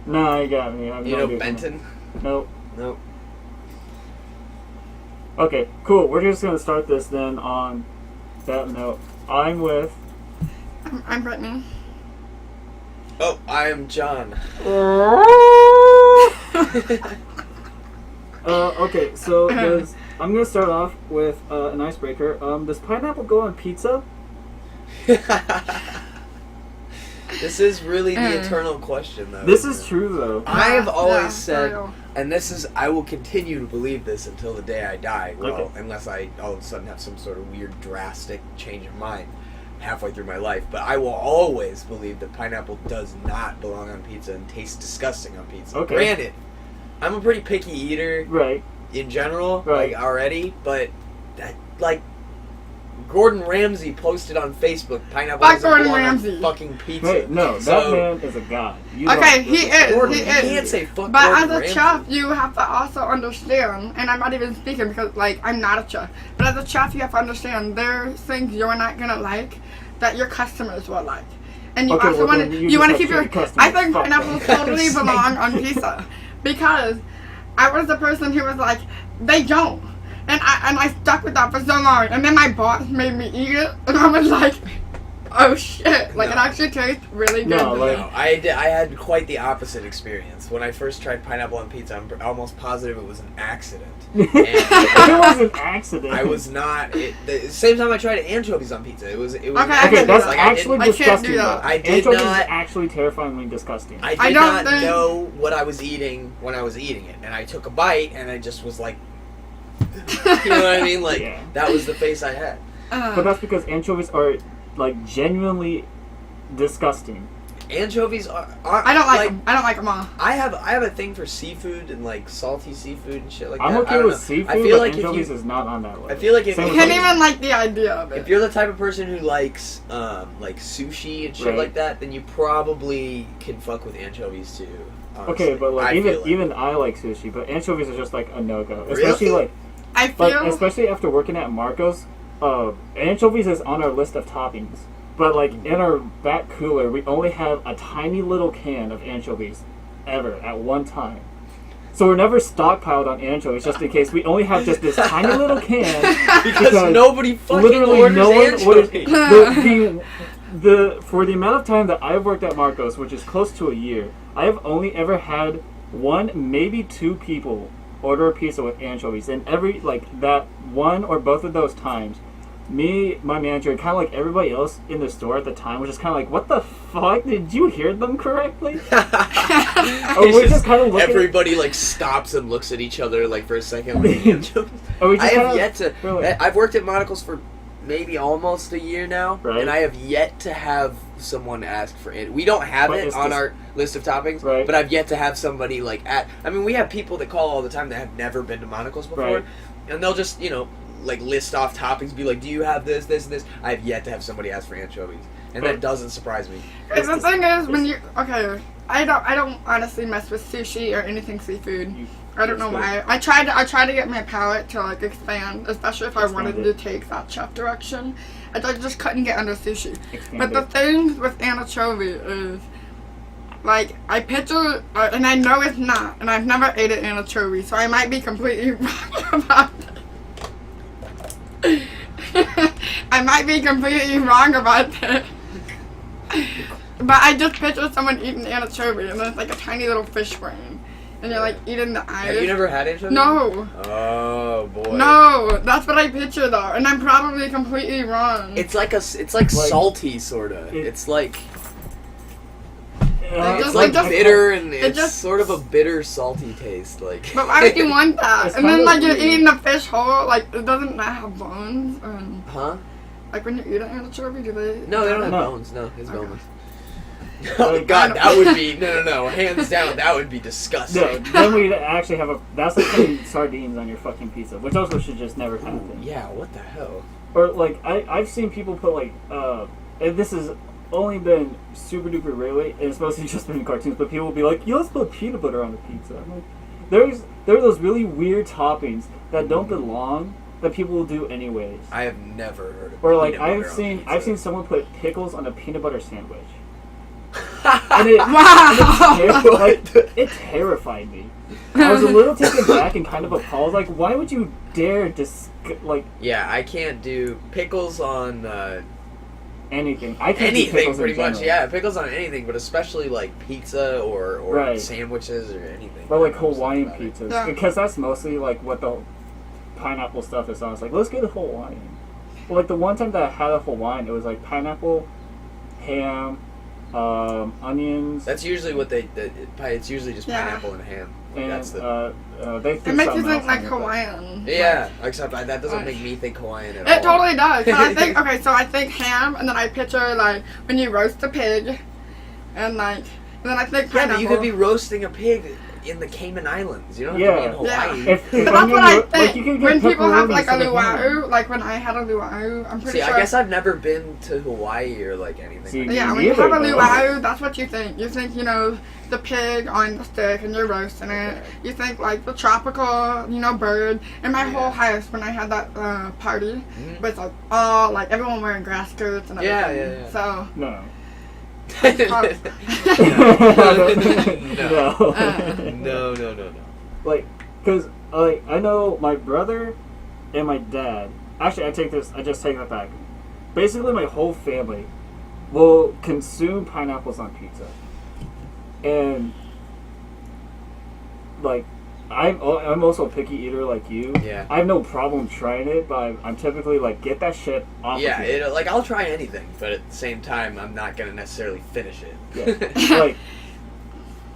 Nah, you got me. You know Benton? Nope. Nope. Okay, cool. We're just gonna start this then on that note. I'm with. I'm Brittany. Oh, I am John. Okay, so I'm gonna start off with an icebreaker. Does pineapple go on pizza? This is really the eternal question, though. This is true, though. I have always for said, real. and I will continue to believe this until the day I die. Well, Okay. unless I all of a sudden have some sort of weird, drastic change of mind halfway through my life. But I will always believe that pineapple does not belong on pizza and tastes disgusting on pizza. Okay. Granted, I'm a pretty picky eater Right. in general, Right. like already, but that, like, Gordon Ramsay posted on Facebook, pineapple Fuck doesn't Gordon belong on Ramsay. fucking pizza. Hey, no, that So- man is a god. You Okay, don't- he is. Gordon, He you is. can't say fuck But Gordon as a Ramsay. chef, you have to also understand, and I'm not even speaking because, like, I'm not a chef, but as a chef, you have to understand there are things you're not gonna like that your customers will like. And you Okay, also well, want then to, you you want to just keep have your, shitty customers. I think Fuck pineapples that. totally belong on pizza. Because I was the person who was like, they don't. And I stuck with that for so long, and then my boss made me eat it, and I was like, oh shit, like it No. actually tastes really good. No, like- No, I had quite the opposite experience. When I first tried pineapple on pizza, I'm almost positive it was an accident. it And was an accident. I was not. The same time I tried anchovies on pizza, it was. Okay, an I Okay, accident. that's Like, actually I can't do disgusting. that. though. I did Anchovies not- is actually terrifyingly disgusting. I I did don't not think- know what I was eating when I was eating it, and I took a bite, and I just was like, you know what I mean? Like Yeah. that was the face I had. But that's because anchovies are like genuinely disgusting. Anchovies are I don't like them. I don't like them all. I have a thing for seafood and like salty seafood and shit like I'm that. I okay don't with know. seafood, I feel but like anchovies if is not on that list. I feel like if Same I with can't like- even like the idea of it. if you're the type of person who likes like sushi and shit Right. like that, then you probably can fuck with anchovies too. Honestly. Okay, but like I feel even I like sushi, but anchovies are just like a no go. Really? Especially I feel especially after working at Marco's, anchovies is on our list of toppings. But like in our back cooler, we only have a tiny little can of anchovies ever at one time. So we're never stockpiled on anchovies just in case. We only have just this tiny little can because nobody fucking literally orders no one would. anchovies. For the amount of time that I've worked at Marco's, which is close to a year, I have only ever had one, maybe two people order a pizza with anchovies, and every that one or both of those times, me, my manager, and kind of like everybody else in the store at the time was just kind of like, "What the fuck? Did you hear them correctly?" Or we're just kind of looking. Everybody like stops and looks at each other like for a second. Like, anchovies. Or we I just have kinda- yet to. we're like- I've worked at Monocle's for maybe almost a year now, Right. and I have yet to have someone ask for it. We don't have But it it's on just- our list of toppings, Right. but I've yet to have somebody like at. I mean, we have people that call all the time that have never been to Monocle's before, Right. and they'll just like list off toppings, be like, "Do you have this, this, and this?" I have yet to have somebody ask for anchovies, and that But- doesn't surprise me. And the thing is, when you I don't honestly mess with sushi or anything seafood. I don't know why. I tried to get my palate to like expand, especially if I wanted Expand to take that chef direction. I just couldn't get under sushi. Expand But the it. thing with anchovy is, like, I picture, and I know it's not, and I've never ate an anchovy, so I might be completely wrong about it. I might be completely wrong about it. But I just picture someone eating anchovy, and then it's like a tiny little fish brain. And you're like eating the eyes. Have you never had anchovies? No. Oh boy. No, that's what I picture though, and I'm probably completely wrong. It's like salty sorta. It's like Just- like it just- bitter and it it's just- sort of a bitter salty taste. Like. But why would you want that? It's And then kinda like you're weird. eating a fish whole, like it doesn't that have bones? Huh? Like when you eat an anchovy, do they? No, they don't have No. bones. No, it's Okay. boneless. Oh god, that would be no. Hands down, that would be disgusting. No, then we actually have that's like putting sardines on your fucking pizza, which also should just never happen. Yeah, what the hell? Or like I've seen people put like and this has only been super duper rarely, and it's mostly just been in cartoons, but people will be like, "Yo, let's put peanut butter on the pizza." I'm like, there are those really weird toppings that don't belong that people will do anyways. I have never heard of. Or like peanut butter I've on seen pizza. someone put pickles on a peanut butter sandwich. And it, Wow. and it's terrible. Like, terrified me. I was a little taken back and kind of appalled. Like, why would you dare like... Yeah, I can't do pickles on... anything. I can't do anything, pickles pretty in much. general. Yeah, pickles on anything, but especially like pizza or Right. sandwiches or anything. But like I'm upset Hawaiian about it. pizzas. Yeah. Because that's mostly like what the pineapple stuff is on. It's like, let's get a Hawaiian. Well, like the one time that I had a Hawaiian, it was like pineapple, ham, onions. That's usually what it's usually just Yeah. pineapple and ham. Like, and that's the... they It threw makes you something think else like on it, but- Hawaiian. Yeah, except that doesn't make me think Hawaiian at all. It totally does. So I think I think ham, and then I picture like when you roast a pig, and then I think Yeah, pineapple. but you could be roasting a pig in the Cayman Islands. You don't have Yeah. to be in Hawaii. Yeah. If But that's what I think. like, you could get When people have pepperoni like a instead of ham. luau, like when I had a luau, I'm pretty See, sure. I guess I've never been to Hawaii or like anything. See, like Yeah, that. when you Neither, have a though. luau, that's what you think. You think, the pig on the stick and you're roasting it. You think like the tropical, bird. And my whole house, when I had that party, was like all like everyone wearing grass skirts and everything. Yeah. So No. No. Like, because I know my brother and my dad. Actually, I just take that back. Basically, my whole family will consume pineapples on pizza, and like I'm also a picky eater like you. Yeah. I have no problem trying it, but I'm typically like, get that shit off. Yeah, of here. like I'll try anything, but at the same time, I'm not gonna necessarily finish it. Yeah. Like,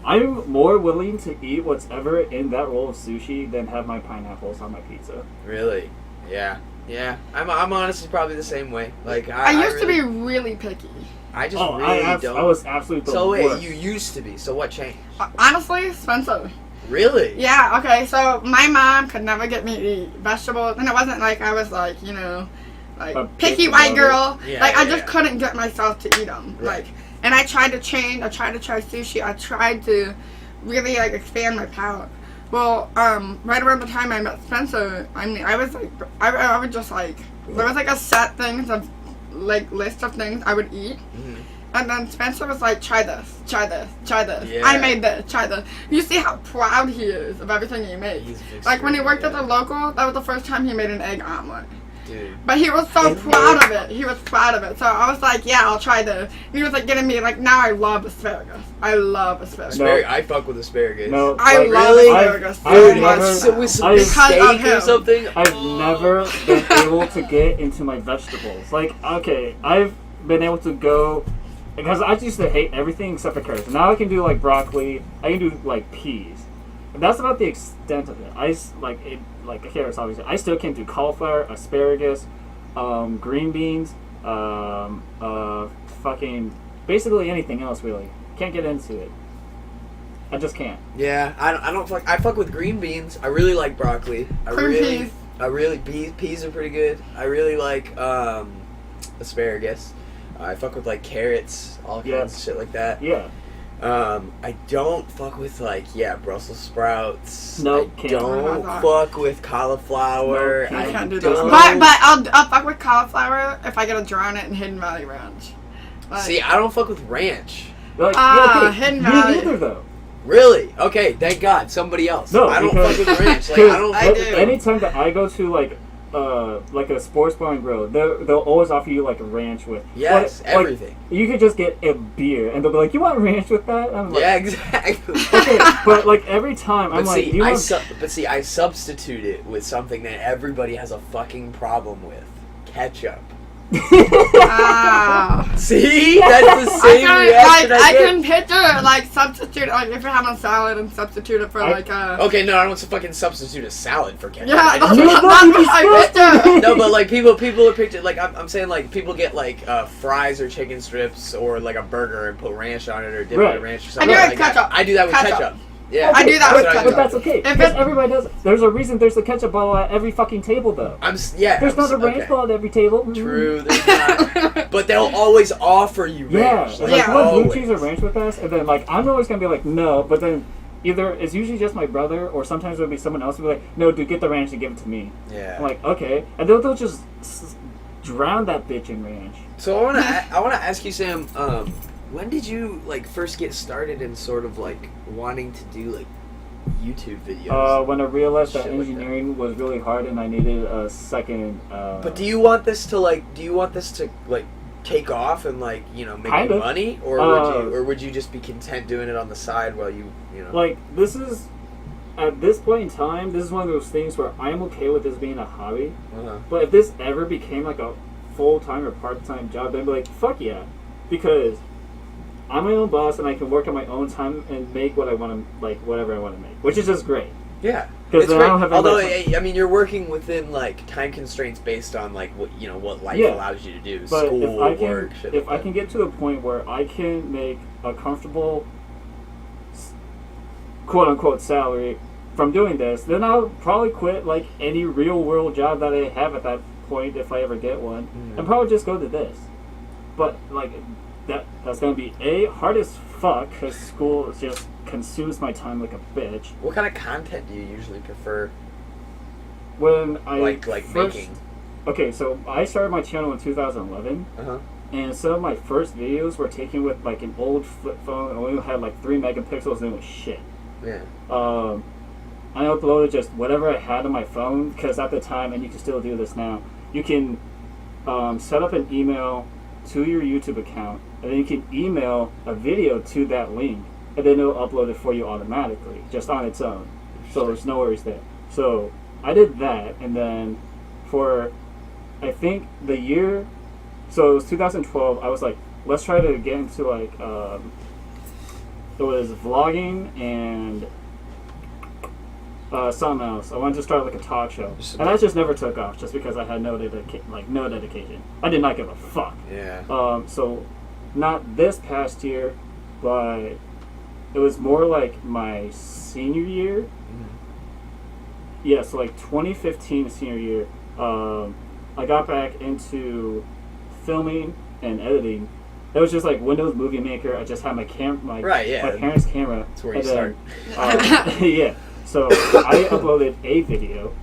I'm more willing to eat what's ever in that roll of sushi than have my pineapples on my pizza. Really? Yeah. I'm honestly probably the same way. Like I used to really- be really picky. I just Oh, really I don't. was absolutely the So wait, worst. you used to be. So what changed? Honestly, Spencer. Really? Yeah, okay, so my mom could never get me to eat vegetables, and it wasn't like I was like, A picky picky white about girl. it. Yeah, like, I yeah, just yeah. couldn't get myself to eat them. Right. Like, and I tried to change, I tried to try sushi, I tried to really, expand my palate. Well, right around the time I met Spencer, I mean, I was like, I would just like, there was like a set things of, list of things I would eat. Mhm. And then Spencer was like, try this, try this, try this. Yeah. I made this, try this. You see how proud he is of everything he makes. He's Like when he worked at the extremely local, that was the first time he made an egg omelet. Dude. But he was so And proud of it. He was proud of it. So I was like, yeah, I'll try this. And he was like getting me, now I love asparagus. I love asparagus. No. I fuck with asparagus. No, I like, love really? asparagus so I've Dude, much. never- so with some I've- Because of steak or him. something. I've Oh. never been able to get into my vegetables. Like, okay, I've been able to go, because I used to hate everything except for carrots. Now I can do broccoli. I can do peas. And that's about the extent of it. Carrots obviously. I still can't do cauliflower, asparagus, green beans, fucking basically anything else really. Can't get into it. I just can't. Yeah, I don't fuck. I fuck with green beans. I really like broccoli. Cream peas. Peas are pretty good. I really like asparagus. I fuck with carrots, all kinds of shit like that. Yeah. I don't fuck with Brussels sprouts. Nope, I can't. don't fuck with cauliflower. Nope, I can't do don't- that. But I'll fuck with cauliflower if I get to drown it in Hidden Valley Ranch. See, I don't fuck with ranch. Hidden Me Valley. neither though. Really? Okay, thank God. Somebody else. No, I don't because- fuck with ranch. I Because don't. I do. anytime that I go to a sports bar and grill, they'll always offer you a ranch with Yes, everything. You could just get a beer and they'll be like, "You want ranch with that?" I'm like, Yeah, exactly. okay, but every time I'm But like, see, "Do you want?" I substitute it with something that everybody has a fucking problem with: ketchup. Ah. See, that's the same reaction I I get. can picture substitute if you're having a salad and substitute it for Okay, no, I don't fucking substitute a salad for ketchup. Yeah, I that's just- what I picture. no, but people are picturing I'm saying people get fries or chicken strips or a burger and put ranch on it or dip it in ranch or something I do it like that. ketchup. I do that with ketchup. Yeah, I do that with what I ketchup. do. But that's okay. Because everybody does it. There's a reason there's a ketchup bottle at every fucking table, though. There's not a ranch bottle at every table. True, there's not. But they'll always offer you Yeah. ranch. You want blue cheese or ranch with us? And then I'm always gonna be no, but then either it's usually just my brother or sometimes it'll be someone else who'll be no, dude, get the ranch and give it to me. Yeah. I'm like, okay, and they'll just drown that bitch in ranch. So I wanna ask you, Sam. when did you like first get started in sort of like wanting to do like YouTube videos? When I realized that Shit like engineering was really hard and I needed a second. But do you want this to like take off and like, you know, make Kind you of. money, or would you just be content doing it on the side while you know? Like, this is, at this point in time, this is one of those things where I'm okay with this being a hobby. Uh-huh. But if this ever became like a full-time or part-time job, then I'd be like, fuck yeah. Because I'm my own boss and I can work on my own time and make what I want to, like, whatever I want to make. Which is just great. Yeah. Because then I don't have any Although, time. I mean, you're working within like time constraints based on like what, you know, what life Yeah. allows you to do, But school, if I can, work, shit if like I can get to the point where I can make a comfortable, quote-unquote, salary from doing this, then I'll probably quit, like, any real-world job that I have at that point, if I ever get one, and probably just go to this. But, like, that's going to be, A, hard as fuck, because school just consumes my time like a bitch. What kind of content do you usually prefer? When I Like first, making? Okay, so I started my channel in 2011, Uh-huh. and some of my first videos were taken with, like, an old flip phone, and only had, like, 3 megapixels, and it was shit. Yeah. I uploaded just whatever I had on my phone, because at the time, and you can still do this now, you can set up an email to your YouTube account, and then you can email a video to that link, and then it'll upload it for you automatically, just on its own. So there's no worries there. So I did that, and then for, I think, the year, so it was 2012, I was like, let's try to get into, like, it was vlogging and something else. I wanted to start like a talk show, and that just never took off, just because I had no dedication. I did not give a fuck. Yeah. So not this past year, but it was more like my senior year. Yeah, so like 2015 senior year. I got back into filming and editing. It was just like Windows Movie Maker. I just had my my parents' camera. That's where you start. Yeah. So I uploaded a video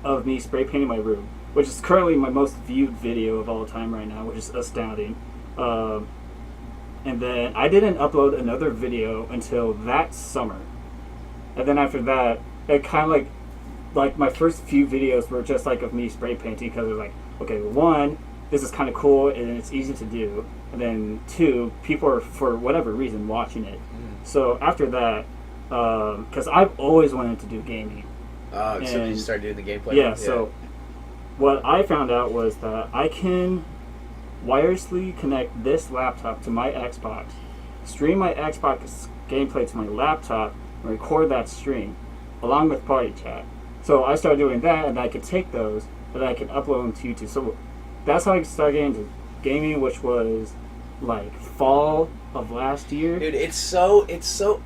of me spray painting my room, which is currently my most viewed video of all time right now, which is astounding. And then I didn't upload another video until that summer. And then after that, it kind of like my first few videos were just like of me spray painting, because it was like, okay, one, this is kind of cool and it's easy to do, and then two, people are for whatever reason watching it. So after that, because I've always wanted to do gaming. Oh, so you started doing the gameplay? Yeah, so what I found out was that I can wirelessly connect this laptop to my Xbox, stream my Xbox gameplay to my laptop, and record that stream, along with party chat. So I started doing that, and I could take those, and I could upload them to YouTube. So that's how I started getting into gaming, which was like fall of last year. Dude, it's so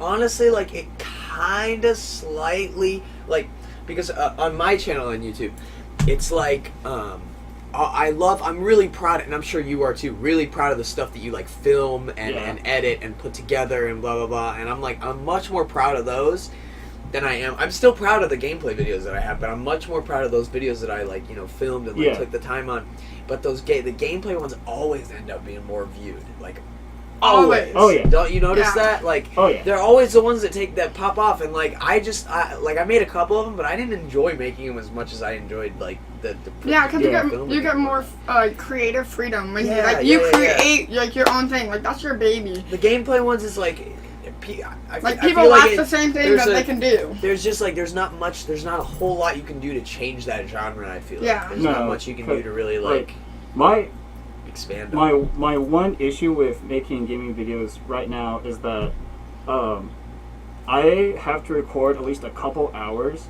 honestly, like, it kind of slightly, like, because on my channel on YouTube, it's like, I'm really proud, and I'm sure you are too, really proud of the stuff that you like film and edit and put together and blah blah blah, and I'm much more proud of those than I am. I'm still proud of the gameplay videos that I have, but I'm much more proud of those videos that I like, you know, filmed and like took the time on. But the gameplay ones always end up being more viewed, like always. Oh yeah. Don't you notice that? Like, they're always the ones that pop off, and like I made a couple of them, but I didn't enjoy making them as much as I enjoyed like the because you get more creative freedom when you create like your own thing, like that's your baby. The gameplay ones is like. People watch the same thing that they can do. There's just like there's not a whole lot you can do to change that genre. I feel like there's not much you can do to really like expand. My one issue with making gaming videos right now is that I have to record at least a couple hours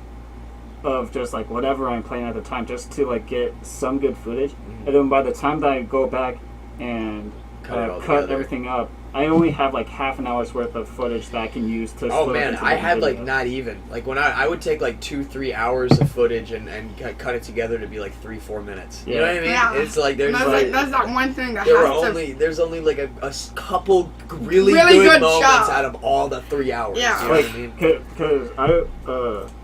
of just like whatever I'm playing at the time, just to like get some good footage, and then by the time that I go back and cut everything up, I only have like half an hour's worth of footage that I can use to. Oh man, I had like not even like when I would take like 2-3 hours of footage and cut it together to be like 3-4 minutes. You know what I mean? Yeah. It's like there's that's that one thing that there's only like a couple really good moments out of all the 3 hours. Yeah, you know what I mean? Because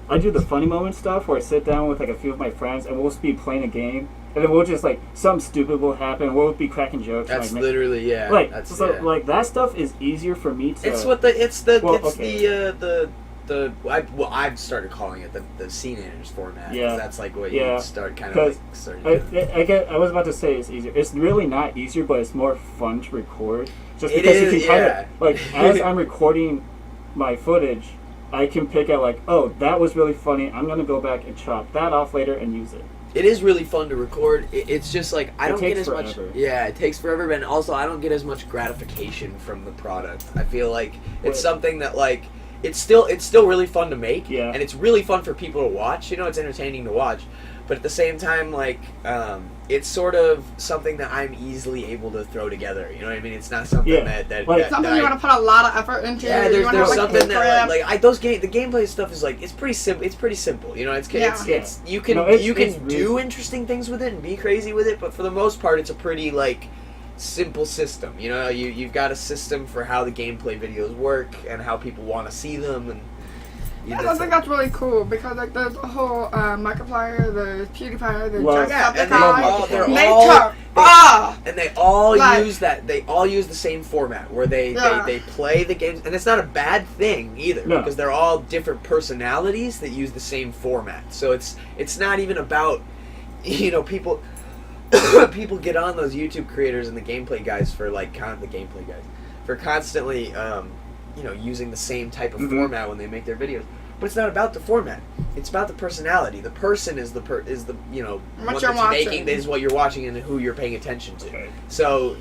I do the funny moment stuff where I sit down with like a few of my friends and we'll just be playing a game, and then we'll just like something stupid will happen. We'll be cracking jokes. That's and, like, literally like That's, so like that stuff is easier for me to. I've started calling it the Scene-Anners format. Yeah. That's like what Yeah. you start kind of like starting doing. I was about to say it's easier. It's really not easier, but it's more fun to record. Just It because is, you can kind yeah. of like as I'm recording my footage, I can pick out like, oh, that was really funny. I'm gonna go back and chop that off later and use it. It is really fun to record. It's just like I It don't get takes as much. forever. Yeah, it takes forever, but also I don't get as much gratification from the product. I feel like it's Wait. something that like it's still really fun to make, Yeah. and it's really fun for people to watch. You know, it's entertaining to watch, but at the same time, like it's sort of something that I'm easily able to throw together. You know what I mean? It's not something Yeah. that Like- Something you want to put a lot of effort into. Yeah, you there's wanna have, like, something that script. the gameplay stuff is like it's pretty simple. It's pretty simple, you know. It's you can No, it's you can really- do interesting things with it and be crazy with it, but for the most part, it's a pretty like simple system. You know, you've got a system for how the gameplay videos work and how people want to see them, and I think that's really cool because like there's a whole Markiplier, there's PewDiePie, there's Love- Jacksepticeye. they're They all- took they- off. and they all Like- use that. They all use the same format where they play the games, and it's not a bad thing either No. because they're all different personalities that use the same format. So it's not even about people. People get on those YouTube creators and the gameplay guys for like for constantly using the same type of Mhm. format when they make their videos. But it's not about the format. It's about the personality. The person is the What one you're that's watching. making is what you're watching and who you're paying attention to. Okay. So,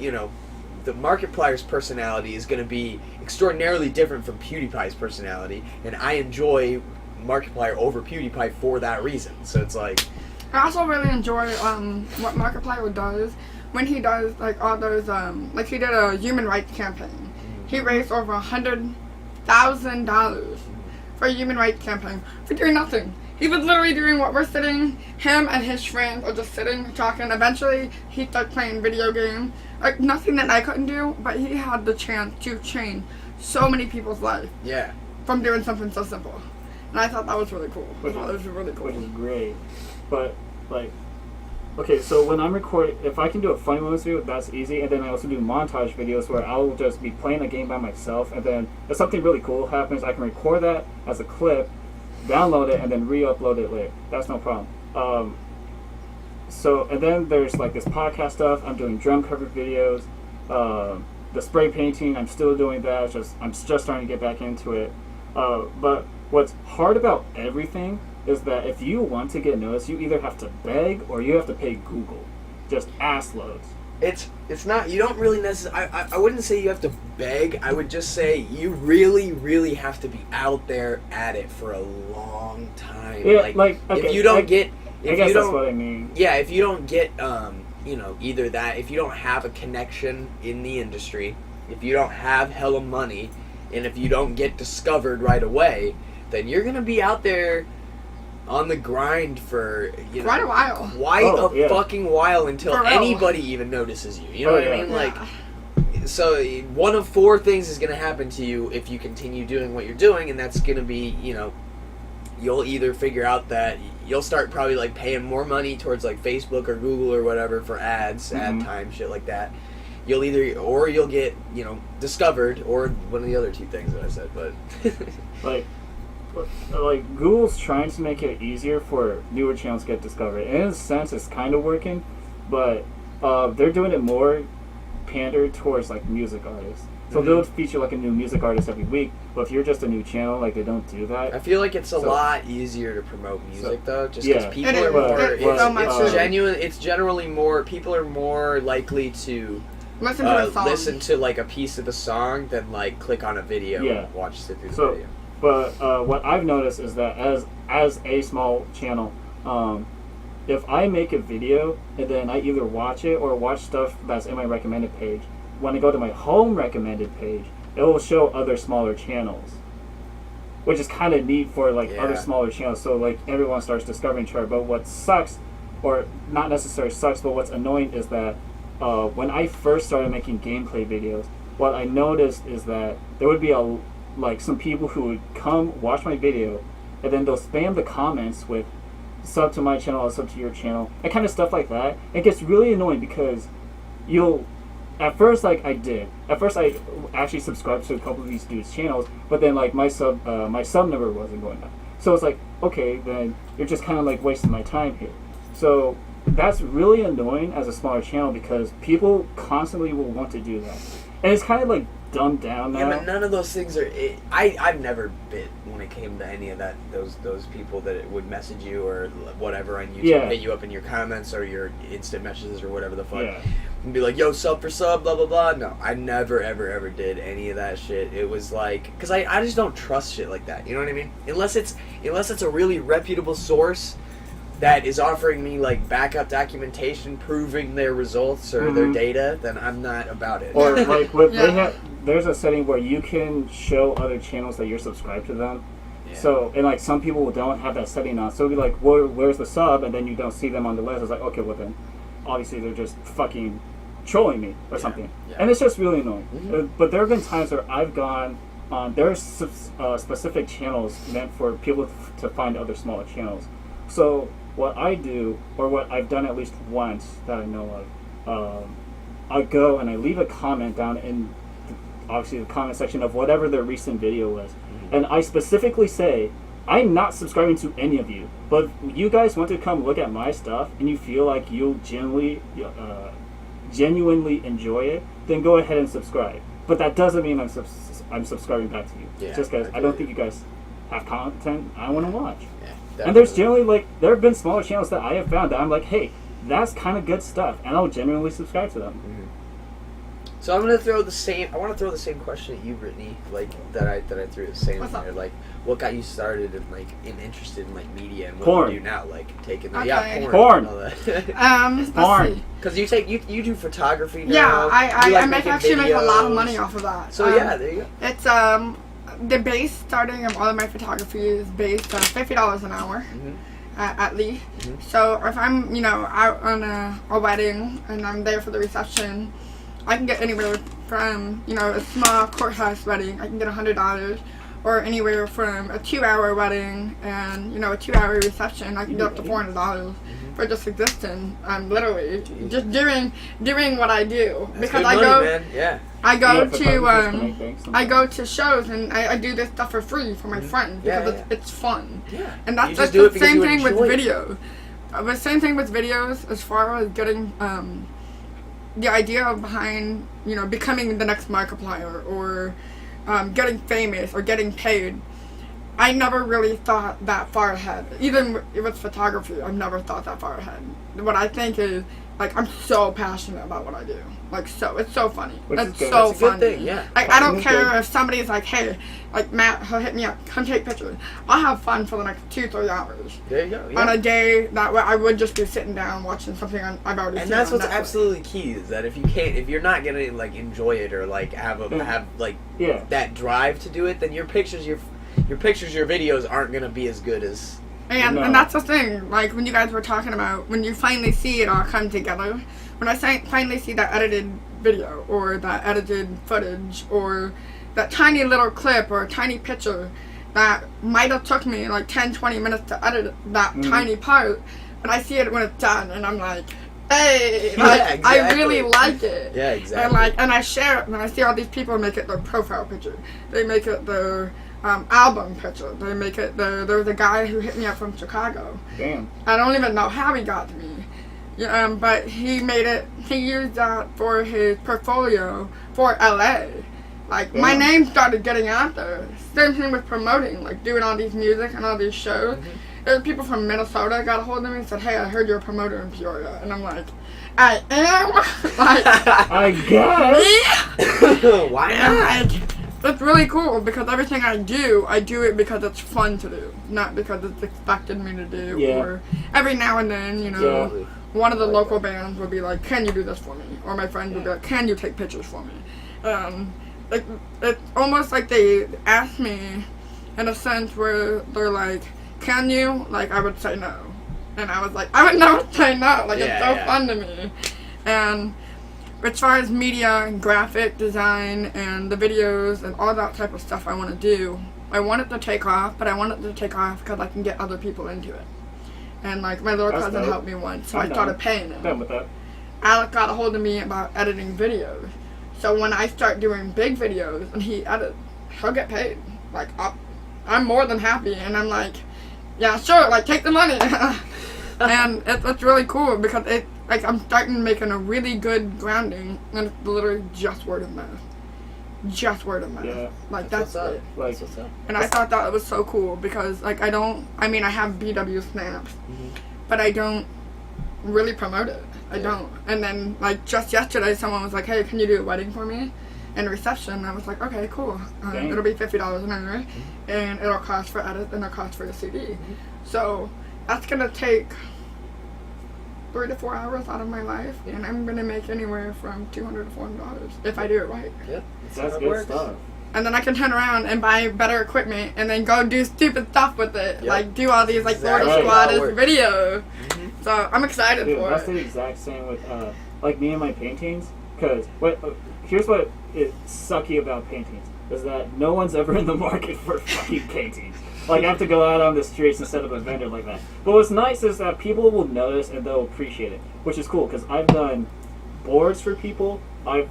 the Markiplier's personality is going to be extraordinarily different from PewDiePie's personality, and I enjoy Markiplier over PewDiePie for that reason. So it's like... I also really enjoy what Markiplier does when he does like all those like he did a human rights campaign. He raised over $100,000 for a human rights campaign for doing nothing. He was literally doing what we're sitting. Him and his friends are just sitting talking. Eventually, he started playing video games. Like nothing that I couldn't do, but he had the chance to change so many people's life Yeah. from doing something so simple. And I thought that was really cool. I thought it was really cool. Which is great. But, like, okay, so when I'm recording, if I can do a funny moments video, that's easy. And then I also do montage videos where I'll just be playing a game by myself. And then if something really cool happens, I can record that as a clip, download it, and then re-upload it later. That's no problem. And then there's, like, this podcast stuff. I'm doing drum cover videos. The spray painting, I'm still doing that. I'm just starting to get back into it. But what's hard about everything is that if you want to get noticed, you either have to beg or you have to pay Google. Just ass loads. It's not, you don't really necessarily, I wouldn't say you have to beg, I would just say you really, really have to be out there at it for a long time. Yeah, okay, if you don't get, I guess that's what I mean. Yeah, if you don't get, either that, if you don't have a connection in the industry, if you don't have hella money, and if you don't get discovered right away, then you're going to be out there on the grind for Quite a while. Fucking while until For real. anybody even notices you. You know what I mean? Yeah. Like, so one of four things is going to happen to you if you continue doing what you're doing, and that's going to be, you'll either figure out that you'll start probably like paying more money towards like Facebook or Google or whatever for ads, ad time, shit like that. You'll get, discovered, or one of the other two things that I said, but like Google's trying to make it easier for newer channels to get discovered. And in a sense, it's kind of working, but they're doing it more pandered towards like music artists. So they'll feature like a new music artist every week. But if you're just a new channel, like they don't do that. I feel like it's a lot easier to promote music though, just because yeah. people It are is. more. It's so much It's easier. genuine. It's generally more. People are more likely to Listen to a song. listen to like a piece of the song than like click on a video Yeah. and watch sit through the So- video. But what I've noticed is that as a small channel, if I make a video and then I either watch it or watch stuff that's in my recommended page, when I go to my home recommended page, it will show other smaller channels, which is kind of neat for like other Yeah. smaller channels. So like everyone starts discovering Chart. But what sucks, or not necessarily sucks, but what's annoying is that when I first started making gameplay videos, what I noticed is that there would be some people who would come watch my video, and then they'll spam the comments with, sub to my channel, I'll sub to your channel, and kind of stuff like that. It gets really annoying because you'll, at first, like I did. At first, I actually subscribed to a couple of these dudes' channels, but then like my sub number wasn't going up. So it's like, okay, then you're just kind of like wasting my time here. So that's really annoying as a smaller channel because people constantly will want to do that, and it's kind of like dumbed down now. Yeah, but none of those things are. I've never bit when it came to any of that. Those people that would message you or whatever on YouTube, hit you up in your comments or your instant messages or whatever the fuck, and be like, "Yo, sub for sub, blah blah blah." No, I never ever did any of that shit. It was like, because I just don't trust shit like that. You know what I mean? Unless it's a really reputable source that is offering me like backup documentation proving their results or their data, then I'm not about it. Or like there's a setting where you can show other channels that you're subscribed to them. Yeah. So, and like some people don't have that setting on. So it'll be like, where's the sub? And then you don't see them on the list. It's like, okay, well then, obviously they're just fucking trolling me or something. Yeah. And it's just really annoying. But there have been times where I've gone on, there's specific channels meant for people to find other smaller channels. So what I do, or what I've done at least once that I know of, I go and I leave a comment down in obviously the comment section of whatever their recent video was, and I specifically say, I'm not subscribing to any of you, but if you guys want to come look at my stuff and you feel like you'll genuinely enjoy it, then go ahead and subscribe. But that doesn't mean I'm subscribing back to you. Yeah, just because I don't think you guys have content I want to watch. Yeah, and there's generally like there have been smaller channels that I have found that I'm like, hey, that's kind of good stuff, and I'll genuinely subscribe to them. So I want to throw the same question at you, Brittany, like that I threw the same in there. Like, what got you started and like interested in like media and what porn. do you do now? Like taking porn. And all that. Porn. Because you do photography now. Yeah, I actually make a lot of money off of that. So yeah, there you go. It's the base starting of all of my photography is based on $50 an hour. At least. So if I'm, out on a wedding and I'm there for the reception, I can get anywhere from, a small courthouse wedding, I can get $100, or anywhere from a 2-hour wedding and, a 2-hour reception, I can get up to $400 for just existing. I'm literally just doing what I do. That's because good money, man. Yeah. I go to shows and I do this stuff for free for my friends because it's fun. Yeah. And that's like the same thing with videos. The same thing with videos as far as getting the idea behind, becoming the next Markiplier or getting famous or getting paid. I never really thought that far ahead. Even with photography, I've never thought that far ahead. What I think is, like, I'm so passionate about what I do. Like, it's so funny. It's so funny. Good thing, yeah. Like, I don't care if somebody's like, hey, like, Matt, he'll hit me up, come take pictures. I'll have fun for the next 2-3 hours. There you go, yeah. On a day that I would just be sitting down watching something I've already seen. And that's what's Netflix. Absolutely key is that if you're not gonna, like, enjoy it or, like, have that drive to do it, then your pictures, your videos aren't gonna be as good as... And that's the thing, like, when you guys were talking about, when you finally see it all come together, when I finally see that edited video, or that edited footage, or that tiny little clip, or a tiny picture, that might have took me, like, 10-20 minutes to edit that tiny part, but I see it when it's done, and I'm like, hey, like, exactly. I really like it. Yeah, exactly. And I share it, and I see all these people make it their profile picture. They make it their... album picture. They make it. There was a guy who hit me up from Chicago. Damn. I don't even know how he got to me. But he made it. He used that for his portfolio for LA. Like, my name started getting out there. Same thing with promoting, like doing all these music and all these shows. There were people from Minnesota got a hold of me and said, "Hey, I heard you're a promoter in Peoria," and I'm like, "I am." Like, I guess. Yeah. Why not? It's really cool because everything I do it because it's fun to do, not because it's expected me to do. Yeah. Or every now and then, one of the local bands would be like, "Can you do this for me?" Or my friend would be like, "Can you take pictures for me?" Like, it's almost like they ask me in a sense where they're like, "Can you?" Like, I would say no. And I was like, I would never say no. Like, it's so fun to me. And as far as media and graphic design and the videos and all that type of stuff I want to do, I want it to take off, but I want it to take off because I can get other people into it. And like my little That's cousin dope. helped me once, so I'm I started down. paying him. Done with that. Alec got a hold of me about editing videos. So when I start doing big videos and he edits, he'll get paid. Like I'm more than happy, and I'm like, yeah, sure, like take the money. And it's really cool because I'm starting making a really good grounding, and it's literally just word of mouth. Just word of mouth. Yeah. Like that's what's up. it. Like, That's what's up. And I thought that was so cool because like I have BW snaps, but I don't really promote it. I don't. And then like just yesterday someone was like, hey, can you do a wedding for me? And reception, and I was like, okay, cool. It'll be $50 an hour, and it'll cost for edit, and it'll cost for the CD. So that's gonna take 3 to 4 hours out of my life, and I'm gonna make anywhere from $200 to $400 if I do it right. Yep. that's good stuff. And then I can turn around and buy better equipment, and then go do stupid stuff with it, Yep. like do all these like Exactly Florida how it Squatters works. videos. Mhm. So I'm excited Dude, for that's it. the exact same with like me and my paintings. Because here's what is sucky about paintings is that no one's ever in the market for fucking paintings. Like I have to go out on the streets instead of a vendor like that. But what's nice is that people will notice and they'll appreciate it, which is cool. Because I've done boards for people. I've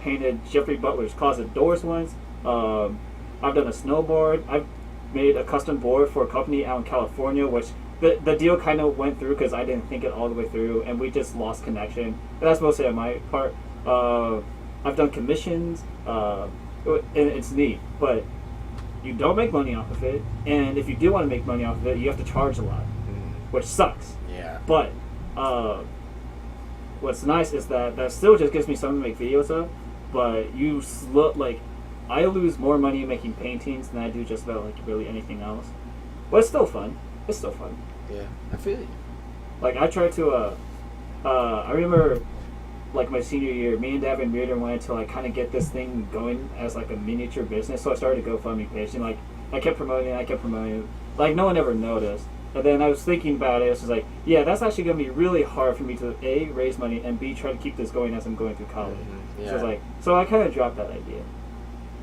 painted Jeffrey Butler's closet doors once. I've done a snowboard. I've made a custom board for a company out in California, which the deal kind of went through because I didn't think it all the way through, and we just lost connection. And that's mostly on my part. I've done commissions, and it's neat, but you don't make money off of it. And if you do want to make money off of it, you have to charge a lot, which sucks. Yeah. But what's nice is that still just gives me something to make videos of. But I lose more money making paintings than I do just about like really anything else. But it's still fun. It's still fun. Yeah. I feel you. Like I tried to. I remember, like my senior year, me and Davin Reardon wanted to like kind of get this thing going as like a miniature business. So I started a GoFundMe page, and like I kept promoting it. Like no one ever noticed. And then I was thinking about it. I was like, yeah, that's actually gonna be really hard for me to A, raise money, and B, try to keep this going as I'm going through college. Yeah. So I was like, so I kind of dropped that idea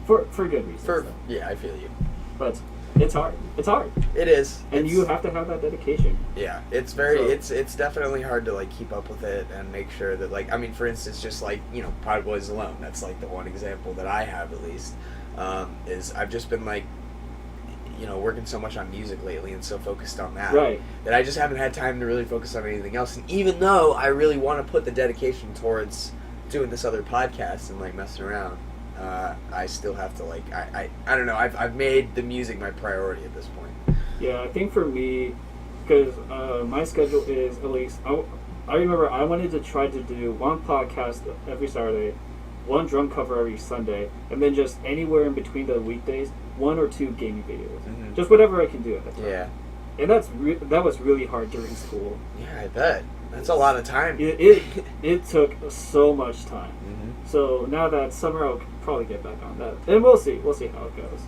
for good reasons. though. Yeah, I feel you. But it's hard. It's hard, It is. and It's- you have to have that dedication. Yeah, it's very So- it's definitely hard to like keep up with it and make sure that like I mean for instance just like Pod Boys Alone, that's like the one example that I have at least is I've just been like working so much on music lately and so focused on that Right. that I just haven't had time to really focus on anything else. And even though I really want to put the dedication towards doing this other podcast and like messing around, I still have to like I don't know, I've made the music my priority at this point. Yeah, I think for me, because my schedule is at least, I remember I wanted to try to do one podcast every Saturday, one drum cover every Sunday, and then just anywhere in between the weekdays, 1 or 2 gaming videos. Mhm. Just whatever I can do at the time. Yeah. And that was really hard during school. Yeah, I bet. That's a lot of time. It took so much time. Mhm. So now that summer, I'll probably get back on that, and we'll see how it goes.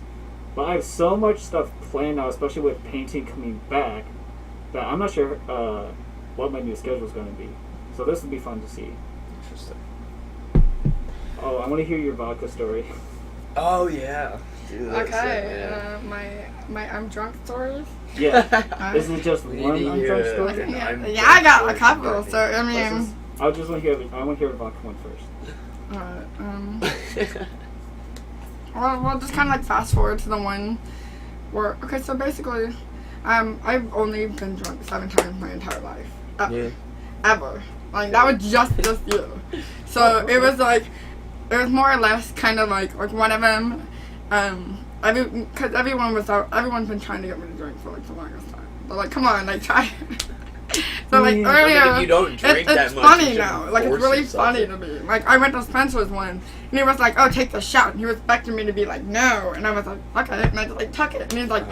But I have so much stuff planned now, especially with painting coming back, that I'm not sure what my new schedule is going to be. So this will be fun to see. Interesting. Oh, I want to hear your vodka story. Oh yeah. Dude, that's Okay, it, my I'm drunk stories. Yeah. Is it just We need one to undrunk hear- story? Okay. I'm Yeah, I got a drunk couple. stories. So I mean, I just want to hear. I want to hear the vodka one first. we'll just kind of like fast forward to the one where so basically, I've only been drunk 7 times my entire life. Yeah. Ever. Like that was just this year. So it was like, it was more or less kind of like one of them, because everyone's been trying to get me to drink for like the longest time. They're like, come on, like try. So like I mean, earlier, if you don't drink that it's much, funny you now. shouldn't Like it's force really yourself funny to. to me. Like I went to Spencer's one, and he was like, "Oh, take the shot." And he was expecting me to be like, "No," and I was like, "Okay," and I just like took it, and he's like,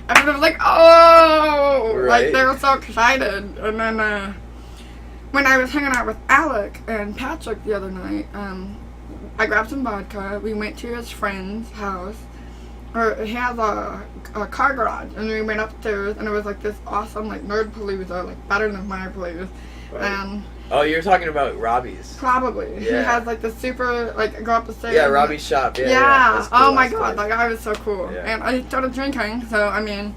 everyone was like, "Oh!" Right. Like they were so excited. And then when I was hanging out with Alec and Patrick the other night, I grabbed some vodka. We went to his friend's house. Or he has a car garage, and we went upstairs, and it was like this awesome like nerd palooza, like better than my place. Right. And Oh, you're talking about Robbie's. probably he Yeah. has like the super like go up the stairs. Yeah, and- Robbie's shop. Yeah. Yeah. That's cool, Oh my that's god, nice. like I was so cool. Yeah. And I started drinking, so I mean,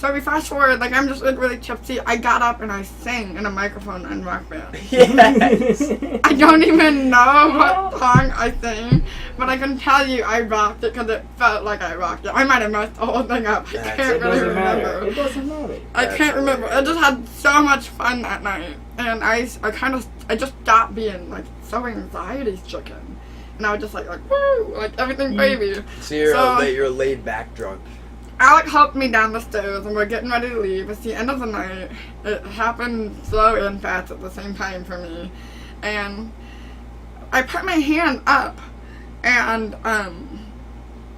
So we fast forward, like I'm just like really tipsy. I got up and I sang in a microphone in rock band. Yes. I don't even know what song I sang, but I can tell you I rocked it because it felt like I rocked it. I might have messed the whole thing up. I can't It really doesn't matter. remember. It doesn't matter. I That's can't remember. I hilarious. just had so much fun that night, and I just stopped being like so anxiety stricken, and I was just like woo, like everything baby. So you're So- you're a laid back drunk. Alec helped me down the stairs, and we're getting ready to leave. It's the end of the night. It happened slow and fast at the same time for me, and I put my hand up, and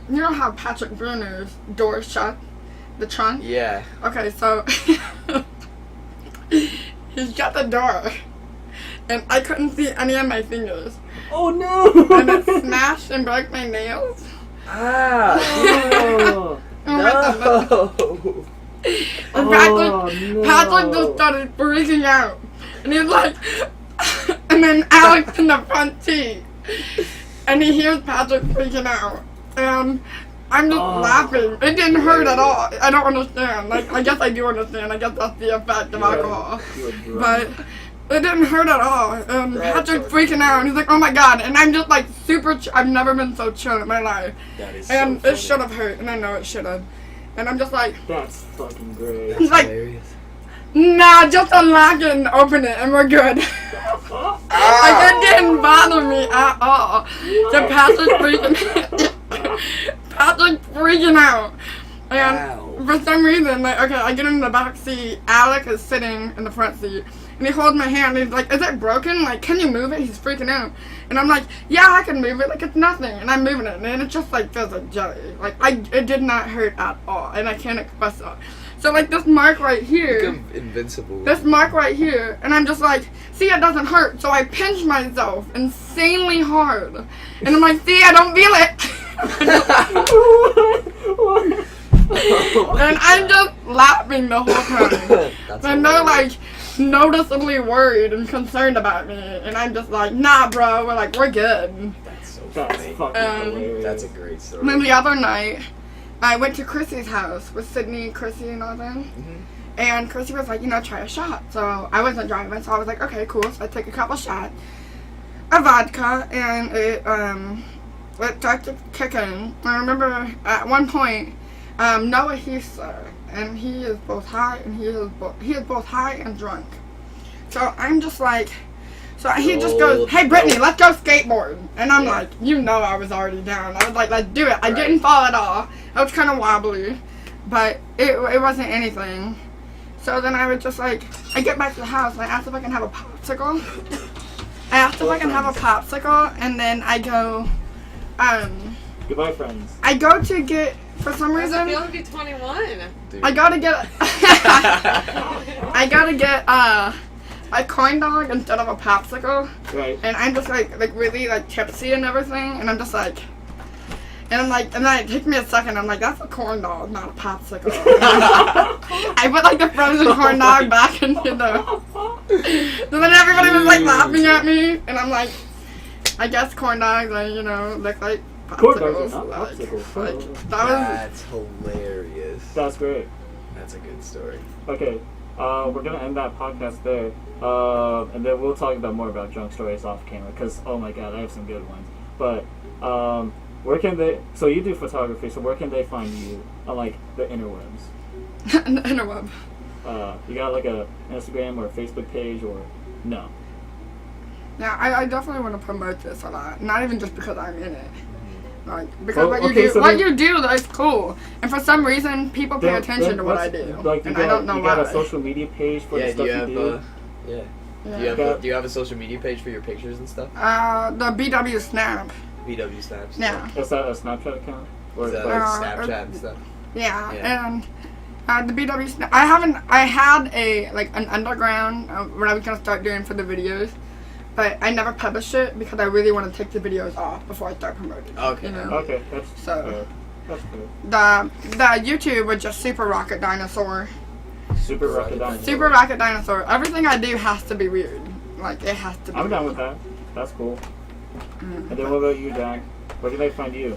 you know how Patrick Bruner's door shut, the trunk. Yeah. Okay, so he shut the door, and I couldn't see any of my fingers, Oh no! and it smashed and broke my nails. Ah. Oh, And No. And Patrick just started freaking out. And he was like, and then Alex in the front seat. And he hears Patrick freaking out. And I'm just laughing. It didn't hurt at all. I don't understand. Like, I guess I do understand. I guess that's the effect of alcohol. But it didn't hurt at all. And That's Patrick's freaking out. And he's like, oh my god. And I'm just like super I've never been so chill in my life. That is And so it should have hurt. And I know it should have. And I'm just like, That's fucking great. he's like, hilarious. nah, just unlock it and open it and we're good. Like, it didn't bother me at all. So Patrick's freaking out. And Wow. for some reason, like, okay, I get in the back seat. Alec is sitting in the front seat. And he holds my hand and he's like, is it broken? Like, can you move it? He's freaking out. And I'm like, yeah, I can move it. Like, it's nothing. And I'm moving it. And it just, like, feels like jelly. Like, it did not hurt at all. And I can't express it. So, like, this mark right here. Become invincible. This mark right here. And I'm just like, see, it doesn't hurt. So I pinch myself insanely hard. And I'm like, see, I don't feel it. And I'm just laughing the whole time. That's And they're hilarious. like noticeably worried and concerned about me, and I'm just like, nah, bro. We're good. That's so That's funny. fucking hilarious. That's a great story. And then the other night, I went to Chrissy's house with Sydney, Chrissy, and all them. Mhm. And Chrissy was like, try a shot. So I wasn't driving, so I was like, okay, cool. So I took a couple shots of vodka, and it started kicking. I remember at one point, Noah Heaster, and he is both high and he is both high and drunk. So I'm just like, so he just goes, hey Brittany, let's go skateboard. And I'm like, I was already down. I was like, let's do it. I didn't fall at all. I was kind of wobbly, but it wasn't anything. So then I was just like, I get back to the house and I asked if I can have a popsicle. And then I go, Goodbye, friends. I go to get, for some reason, You'll be 21. Dude. I gotta get a corn dog instead of a popsicle, Right. and I'm just like really like tipsy and everything, and I'm just like, and then it takes me a second. I'm like, that's a corn dog, not a popsicle. I put like the frozen corn dog back into the. So then everybody was like laughing at me, and I'm like, I guess corn dogs, look like Corn dogs popsicles. are not popsicles. Like that That's hilarious. That's great. That's a good story. Okay, we're gonna end that podcast there, and then we'll talk about more about drunk stories off camera. Cause oh my god, I have some good ones. But where can they? So you do photography. So where can they find you on like the interwebs? was the interweb. You got like a Instagram or a Facebook page or no? Yeah, I definitely want to promote this a lot. Not even just because I'm in it. Like, because Well, what you okay, do, so what then- you do, that's cool. And for some reason, people pay Then- attention then to what I let's- do. Like you and got, I don't know you why. got a social media page for the Yeah, stuff do you have you do. yeah. Yeah. Do you have a social media page for your pictures and stuff? The BW Snap. BW Snaps. Yeah. Is that a Snapchat account? Or Is that like- like Snapchat and stuff? Yeah. Yeah. And the BW Snap. I had an underground what I was going to start doing for the videos. But I never published it because I really want to take the videos off before I start promoting. Okay. You know? Okay, that's So- fair. That's good. The YouTube was just Super Rocket Dinosaur. Super Rocket Dinosaur. Super Rocket Dinosaur. Everything I do has to be weird. Like, it has to be. I'm down with that. That's cool. Mm. And then what about you, Jack? Where can they find you?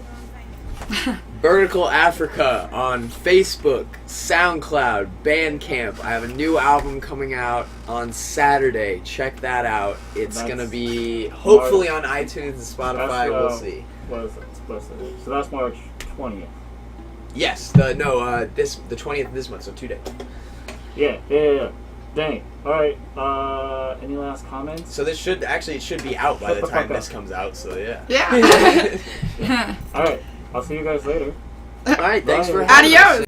Vertical Africa on Facebook, SoundCloud, Bandcamp. I have a new album coming out on Saturday. Check that out. It's That's gonna be hopefully on iTunes and Spotify. That's, We'll see. What is it? So that's March 20th. Yes, the 20th of this month, so 2 days. Yeah. Dang. All right. Any last comments? So this should be out by the time this comes out. So yeah. Yeah. All right. I'll see you guys later. All right. Thanks Bye. for having us. Adios.